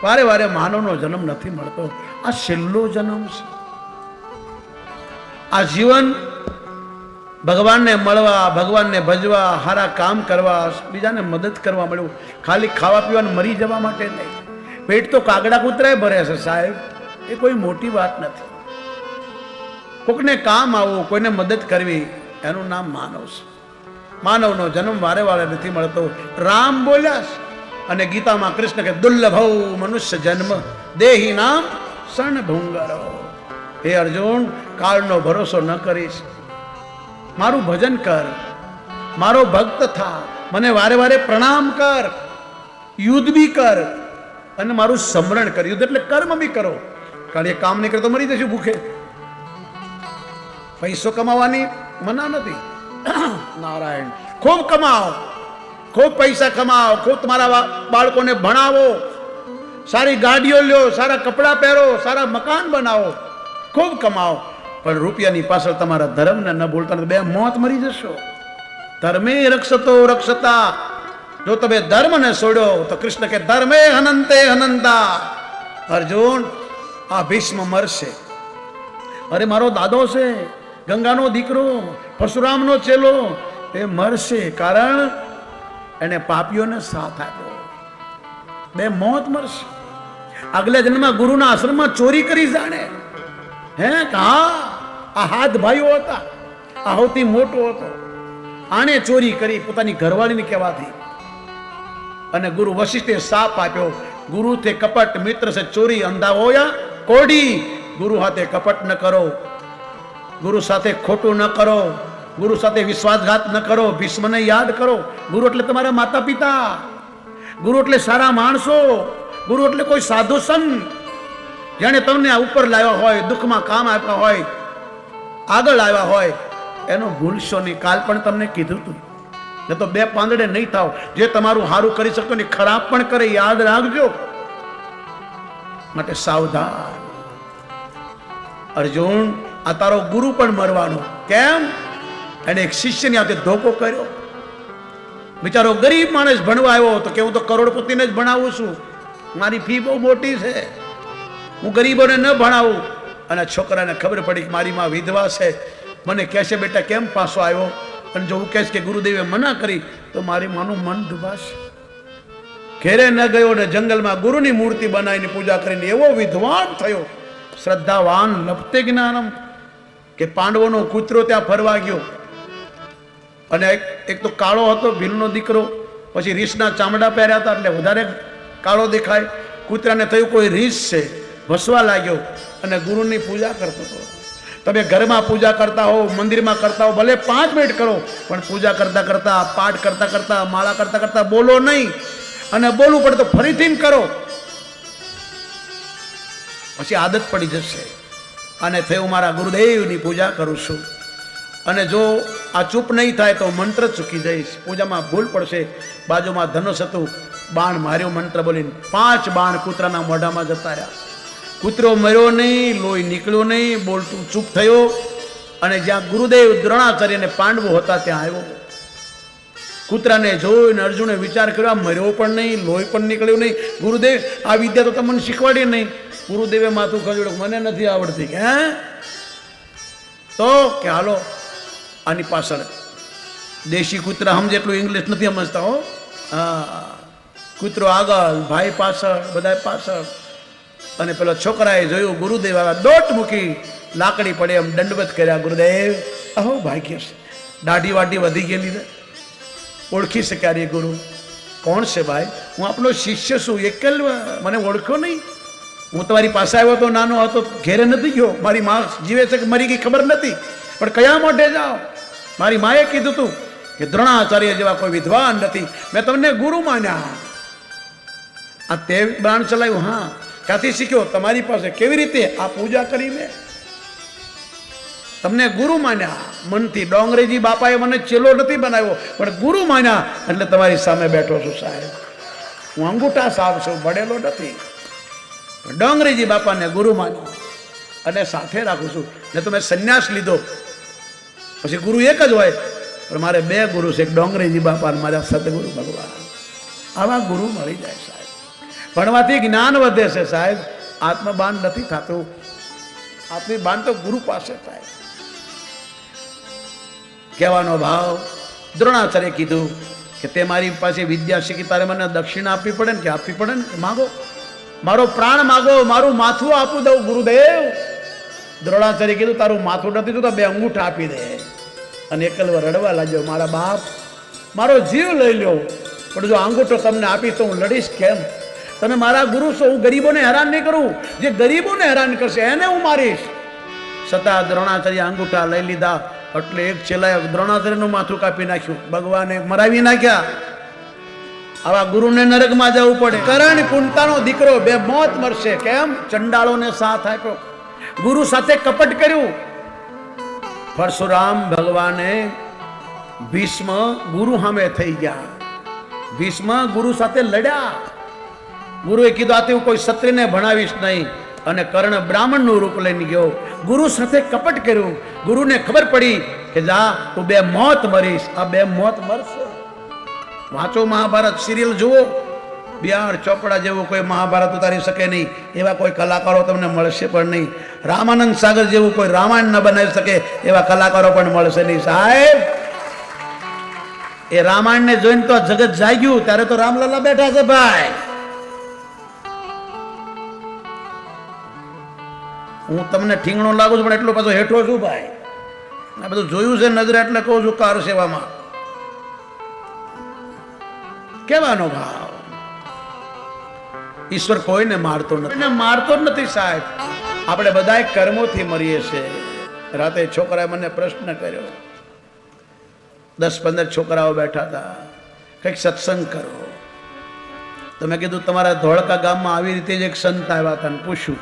વારે વારે માનવનો જન્મ નથી મળતો. આ છેલ્લો જન્મ છે. આ જીવન ભગવાનને મળવા, ભગવાનને ભજવા, સારા કામ કરવા, બીજાને મદદ કરવા મળ્યું. ખાલી ખાવા પીવાનું મરી જવા માટે નહીં. પેટ તો કાગડા કૂતરાય ભરે છે સાહેબ, એ કોઈ મોટી વાત નથી. કોકને કામ આવવું, કોઈને મદદ કરવી, એનું નામ માનવ છે. માનવનો જન્મ વારે વારે નથી મળતો. રામ બોલ્યા અને ગીતામાં કૃષ્ણ કે દુર્લભ મનુષ્ય જન્મ દેહી નામ શરણભુંગરો. હે અર્જુન, કાળનો ભરોસો ન કરીશ. મારું ભજન કર, મારો ભક્ત થા, મને વારે વારે પ્રણામ કર, યુદ્ધ બી કર અને મારું સ્મરણ કર. યુદ્ધ એટલે કર્મ બી કરો, કારણ એ કામ નહીં કરે તો મરી જશું ભૂખે. પૈસો કમાવાની મના નથી. નારાયણ, ખૂબ કમાઓ, ખૂબ પૈસા કમાઓ, ખૂબ તમારા બાળકોને ભણાવો, સારી ગાડીઓ લ્યો, સારા કપડાં પહેરો, સારા મકાન બનાવો, ખૂબ કમાઓ, પણ રૂપિયાની પાછળ તમારા ધર્મને ન ભૂલતા, બે મોત મરી જશો. ધર્મે રક્ષતો રક્ષતા. જો તમે ધર્મને છોડ્યો તો કૃષ્ણ કે ધર્મે હનંતે હનંતા. અર્જુન, આ ભીષ્મ મરશે. અરે મારો દાદો છે, ગંગાનો દીકરો, પરશુરામનો ચેલો, એ મરશે, કારણ એને પાપીઓને સાથ આપ્યો. બે મોત મરશે. આગલા જન્મમાં ગુરુના આશ્રમમાં ચોરી કરી જાણે. હે હા, આ હાથ ભાઈઓ હતા, આ સૌથી મોટો હતો, આણે ચોરી કરી પોતાની ઘરવાળીને કહેવાથી. અને ગુરુ વશિષ્ઠે શાપ આપ્યો, ગુરુ તે કપટ, મિત્ર સે ચોરી, અંધા હોયા કોડી. ગુરુ સાથે કપટ ન કરો, ગુરુ સાથે ખોટું ન કરો, ગુરુ સાથે વિશ્વાસઘાત ન કરો. ભીષ્મને યાદ કરો. ગુરુ એટલે તમારા માતા પિતા, ગુરુ એટલે સારા માણસો, ગુરુ એટલે કોઈ સાધુ સંત જેને તમને ઉપર લાવ્યા હોય, દુઃખમાં કામ આપ્યા હોય, આગળ આવ્યા હોય, એનો ભૂલશો નહીં. કાલ પણ તમને કીધું હતું, ને તો બે પાંદડે નહીં થાવ. જે તમારું સારું કરી શકતો ને ખરાબ પણ કરે, યાદ રાખજો. માટે સાવધાન. અર્જુન, આ તારો ગુરુ પણ મરવાનો. કેમ? એને એક શિષ્યની હાથે ધોકો કર્યો. બિચારો ગરીબ માણસ ભણવા આવ્યો તો કે હું તો કરોડપતિને જ ભણાવું છું, મારી ફી બહુ મોટી છે, હું ગરીબોને ન ભણાવું. અને છોકરાને ખબર પડી કે મારી માં વિધવા છે, મને કહેશે બેટા કેમ પાછો આવ્યો? અને જો હું કહેશ કે ગુરુદેવે મના કરી તો મારી માનું મન ડૂબાશે. ઘેરે ન ગયો ને જંગલમાં ગુરુની મૂર્તિ બનાવીને પૂજા કરીને એવો વિદ્વાન થયો, શ્રદ્ધાવાન લપતે જ્ઞાનમ, કે પાંડવોનો કૂતરો ત્યાં ફરવા ગયો. અને એક તો કાળો હતો, ભીલનો દીકરો, પછી રીસના ચામડા પહેર્યા હતા એટલે વધારે કાળો દેખાય. કૂતરાને થયું કોઈ રીસ છે, ભસવા લાગ્યો અને ગુરુની પૂજા કરતો હતો. તમે ઘરમાં પૂજા કરતા હો, મંદિરમાં કરતા હો, ભલે 5 મિનિટ કરો, પણ પૂજા કરતા કરતા, પાઠ કરતા કરતા, માળા કરતા કરતા બોલો નહીં. અને બોલવું પડે તો ફરીથી કરો, પછી આદત પડી જશે. અને થયું મારા ગુરુદેવની પૂજા કરું છું, અને જો આ ચૂપ નહીં થાય તો મંત્ર ચૂકી જઈશ, પૂજામાં ભૂલ પડશે. બાજુમાં ધનુષ હતું, બાણ માર્યો મંત્ર બોલીને, 5 બાણ કૂતરાના મોઢામાં જતા રહ્યા. કૂતરો મર્યો નહીં, લોહી નીકળ્યો નહીં, બોલતું ચૂપ થયો. અને જ્યાં ગુરુદેવ, દ્રોણાચાર્ય અને પાંડવો હતા ત્યાં આવ્યો. કૂતરાને જોઈને અર્જુને વિચાર કર્યો, મર્યો પણ નહીં, લોહી પણ નીકળ્યું નહીં. ગુરુદેવ, આ વિદ્યા તો તમને શીખવાડી નહીં. ગુરુદેવે માથું ખંજોડ્યું, મને નથી આવડતી. હે તો કે હાલો આની પાછળ. દેશી કૂતરા સમજે એટલું ઇંગ્લિશ નથી સમજતા હો. હા, કૂતરો આગળ, ભાઈ પાછળ, બધા પાછળ. અને પેલા છોકરાએ જોયું, ગુરુદેવ આવ્યા, દોટ મૂકી, લાકડી પડે એમ દંડવત કર્યા. ગુરુદેવ, અહો ભાગ્ય છે, દાઢી વાઢી વધી ગયેલી છે. ઓળખી શક્યા રે ગુરુ, કોણ છે ભાઈ? હું આપણો શિષ્ય છું, એકલ મને ઓળખ્યો નહીં? હું તમારી પાસે આવ્યો તો નાનો હતો, ઘેરે નથી ગયો, મારી માં જીવે છે કે મરી ગઈ ખબર નથી, પણ કયા મોઢે જાઓ? મારી માએ કીધું તું કે દ્રોણાચાર્ય જેવા કોઈ વિદ્વાન નથી, મેં તમને ગુરુ માન્યા. આ તે બાણ ચલાવ્યું? હા. ક્યાંથી શીખ્યો? તમારી પાસે. કેવી રીતે? આ પૂજા કરી મેં તમને ગુરુ માન્યા મનથી. ડોંગરેજી બાપાએ મને ચેલો નથી બનાવ્યો, પણ ગુરુ માન્યા એટલે તમારી સામે બેઠો છું સાહેબ. હું અંગૂઠા સાફ છું, ભણેલો નથી. ડોંગરેજી બાપાને ગુરુ માન્યો અને સાથે રાખું છું. ને તો મેં સંન્યાસ લીધો. પછી ગુરુ એક જ હોય, પણ મારે બે ગુરુ છે, એક ડોંગરેજી બાપા અને મારા સદગુરુ ભગવાન. આવા ગુરુ મળી જાય સાહેબ. ભણવાથી જ્ઞાન વધે છે સાહેબ, આત્મબાન નથી થતું. આત્મબાન તો ગુરુ પાસે થાય. કહેવાનો ભાવ, દ્રોણાચાર્ય કીધું કે તે મારી પાસે વિદ્યા શીખી, તારે મને દક્ષિણા આપવી પડે ને કે આપવી પડે ને, માગો મારો પ્રાણ માગો, મારું માથું આપું દઉં ગુરુદેવ. દ્રોણાચાર્ય કીધું તારું માથું નથી તો બે અંગૂઠા આપી દે. અને એકલવા રડવા લાગ્યો, મારા બાપ મારો જીવ લઈ લ્યો, પણ જો અંગૂઠો તમને આપીશ તો હું લડીશ કેમ? તમે મારા ગુરુ છો, હું ગરીબોને હેરાન નહીં કરું. જે ગરીબોને હેરાન કરશે એને હું મારીશ. છતાં દ્રોણાચાર્ય અંગૂઠા લઈ લીધા. એટલે એક ચેલાએ દ્રોણાચાર્યનું માથું કાપી નાખ્યું, ભગવાને મરાવી નાખ્યા. આવા ગુરુને નરકમાં જવું પડે. કરણ કુંતાનો દીકરો બે મોત મરશે. કેમ? ચંડાળોને સાથ આપ્યો, ગુરુ સાથે કપટ કર્યું. પરશુરામ ભગવાને ભીષ્મ ગુરુ સામે થઈ ગયા. ભીષ્મ ગુરુ સાથે લડ્યા. ગુરુએ કીધું આ કોઈ ક્ષત્રિયને ભણાવીશ નહીં. અને કર્ણ બ્રાહ્મણનું રૂપ લઈને ગયો, ગુરુ સાથે કપટ કર્યું. ગુરુને ખબર પડી કે જા તું બે મોત મરીશ. આ બે મોત મરશે. વાંચો મહાભારત, સિરિયલ જુઓ. બિહાર ચોપડા જેવું કોઈ મહાભારત ઉતારી શકે નહીં, એવા કોઈ કલાકારો તમને મળશે પણ નહીં. રામાનંદ સાગર જેવું કોઈ રામાયણ ન બનાવી શકે એવા કલાકારો પણ મળશે નહીં સાહેબ. એ રામાયણને જોઈને તો જગત જાગ્યું. ત્યારે તો રામલલ્લા બેઠા છે ભાઈ. હું તમને ઠીંગણો લાગુ છું, પણ એટલો પાછો હેઠો છું ભાઈ. આ બધું જોયું છે નજરે, એટલે કહું છું કાર સેવામાં. કેવાનો ભાવ? ઈશ્વર કોઈને મારતો નથી, મારતો જ નથી સાહેબ. આપણે બધા કર્મોથી મરીએ છીએ. રાતે છોકરાએ મને પ્રશ્ન કર્યો, 10-15 છોકરાઓ બેઠા હતા, કંઈક સત્સંગ કરો. તમે કીધું તમારા ધોળકા ગામમાં આવી રીતે જ એક સંત આવ્યા હતા, પૂછ્યું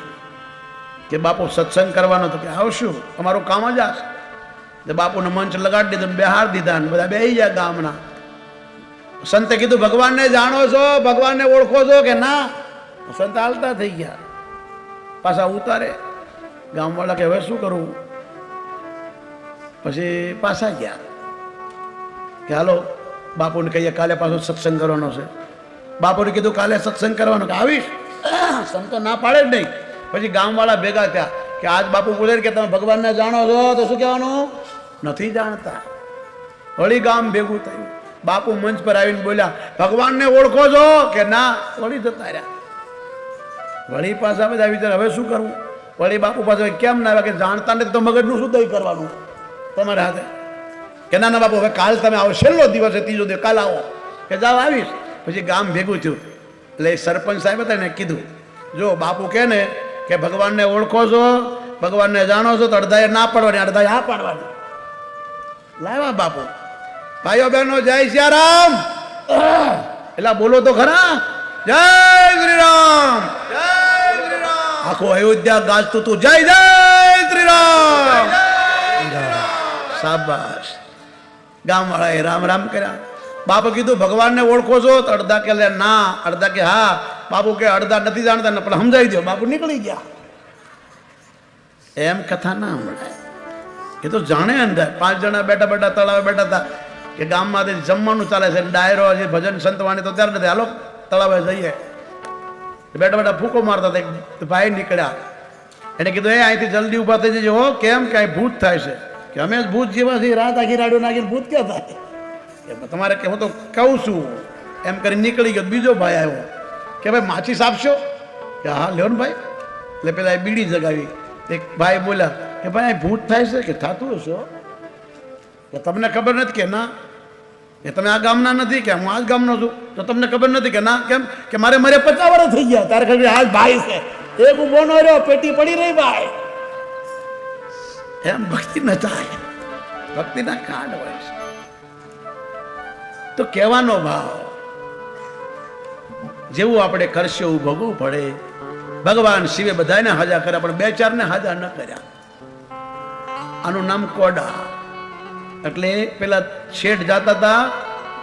કે બાપુ સત્સંગ કરવાનો તો કે આવશું, અમારું કામ જ આ છે. બાપુને મંચ લગાડી દીધું, બેહાર દીધા, ને બધા બેહી ગયા ગામના. સંતે કીધું ભગવાનને જાણો છો, ભગવાનને ઓળખો છો કે ના? સંત હાલતા થઈ ગયા, પાછા ઉતારે. ગામવાળા કે હવે શું કરવું? પછી પાછા ગયા કે હાલો બાપુને કહીએ કાલે પાછો સત્સંગ કરવાનો છે. બાપુને કીધું કાલે સત્સંગ કરવાનો, કે આવીશ. સંતો ના પાડે જ નહીં. પછી ગામવાળા ભેગા થયા કે આજ બાપુ બોલે કે તમે ભગવાનને જાણો છો, તો શું કહેવાનું? નથી જાણતા. વળી ગામ ભેગું થયું. બાપુ મંચ પર આવીને બોલ્યા, ભગવાનને ઓળખો છો કે ના? વળી જતા રહ્યા. વળી પાછા બધા વિચાર હવે શું કરવું? વળી બાપુ પાસે કેમ ના આવ્યા? કે જાણતા નથી તો મગજનું શું દઈ કરવાનું તમારા હાથે? કે ના ના બાપુ હવે કાલ તમે આવો, છેલ્લો દિવસ છે, ત્રીજો દિવસ, કાલ આવો. કે જાઓ આવીશ. પછી ગામ ભેગું થયું. એટલે સરપંચ સાહેબ હતા ને કીધું, જો બાપુ કે ને કે ભગવાનને ઓળખો છો, ભગવાનને જાણો છો, તો અડધાએ ના પાડવાની, અડધાએ હા પાડવાની. લાવ્યા બાપુ. ભાઈઓ બહેનો જય સિયારામ. એટલે બોલો તો ખરા, જય શ્રી રામ, જય શ્રી રામ. આખું અયોધ્યા ગાજતું તું જય જય શ્રી રામ. શાબાશ. ગામવાળાએ રામ રામ કર્યા. બાપુ કીધું ભગવાનને ઓળખો છો? તો અડધા કે ના, અડધા કે હા. બાપુ કે અડધા નથી જાણતા ને, પણ સમજાવી દો. બાપુ નીકળી ગયા. એમ કથા ના મળે. એ તો જાણે અંદર 5 જણા બેઠા બેઠા તળાવે બેઠા હતા કે ગામમાંથી જમવાનું ચાલે છે, ડાયરો હજી ભજન સંતવાણી તો ત્યારે નથી, હાલો તળાવે જઈએ. બેઠા બેઠા ફૂકો મારતા હતા. ભાઈ નીકળ્યા. એને કીધું એ અહીંથી જલ્દી ઉભા થઈ જજો. હો કેમ? કે અહીં ભૂત થાય છે. કે અમે ભૂત જેવા છીએ, રાત આખી રાડો નાખીને ભૂત ક્યાં થાય? તમારે કે હું તો કહું છું. એમ કરી નીકળી ગયો. બીજો ભાઈ આવ્યો કે ભાઈ માચીસ આપશો? કે હા લ્યો ને ભાઈ. એટલે પેલા બીડી જગાવી. એક ભાઈ બોલ્યા કે ભાઈ અહીં ભૂત થાય છે? કે થતું હશે. કે તમને ખબર નથી? કે ના. કે તમે આ ગામના નથી? કે હું આ જ ગામનો છું. તો તમને ખબર નથી? કે ના. કેમ? કે મારે 50 વર્ષ થઈ ગયા, તારે ખબર આ ભાઈ છે. એક ઉભો ન રહ્યો, પેટી પડી રહી ભાઈ. એમ ભક્તિ ન થાય. ભક્તિના કાંડ હોય છે. તો કહેવાનો ભાવ જેવું આપણે કરશે એવું ભોગવવું પડે. ભગવાન શિવે બધાને હાજા કર્યા પણ 2-4 ને હાજા ન કર્યા. આનું નામ કોડા. એટલે પેલા શેઠ જાતા હતા,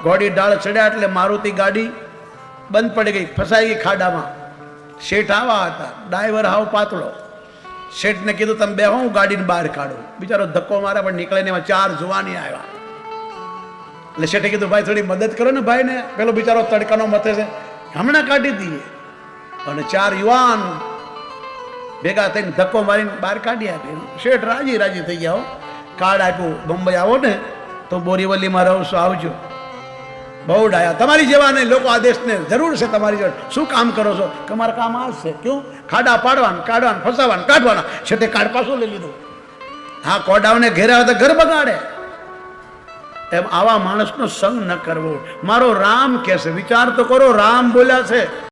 ઘોડી ડાળ ચડ્યા એટલે મારુતિ ગાડી બંધ પડી ગઈ, ફસાઈ ગઈ ખાડામાં. શેઠ આવા હતા, ડ્રાઈવર હાવ પાતળો. શેઠને કીધું તમે બેહો, હું ગાડીને બહાર કાઢું. બિચારો ધક્કો મારે પણ નીકળે ને એમાં 4 જુવાની આવ્યા. એટલે શેઠે કીધું ભાઈ થોડી મદદ કરો ને ભાઈને, પેલો બિચારો તડકાનો મથે છે, હમણાં કાઢી દઈએ. અને 4 યુવાન ભેગા થઈને ધક્કો મારીને બહાર કાઢી આપી. શેઠ રાજી થઈ ગયા. કાર્ડ આપ્યું, મુંબઈ આવો ને તો બોરીવલીમાં રહો, આવજો. બહુ ડાયા, તમારી જેવા નહીં લોકો આદેશને જરૂર છે તમારી જોડે. શું કામ કરો છો? કે મારા કામ આ છે. ક્યું? ખાડા પાડવાના, કાઢવાના, ફસાવાના, કાઢવાના. છેટે કાર્ડ પાછો લઈ લીધું. હા, કોડાઓને ઘેરે આવે તો ઘર બગાડે. એમ આવા માણસનો સંગ ન કરવો. મારો રામ કહે છે, વિચાર તો કરો, રામ બોલ્યા છે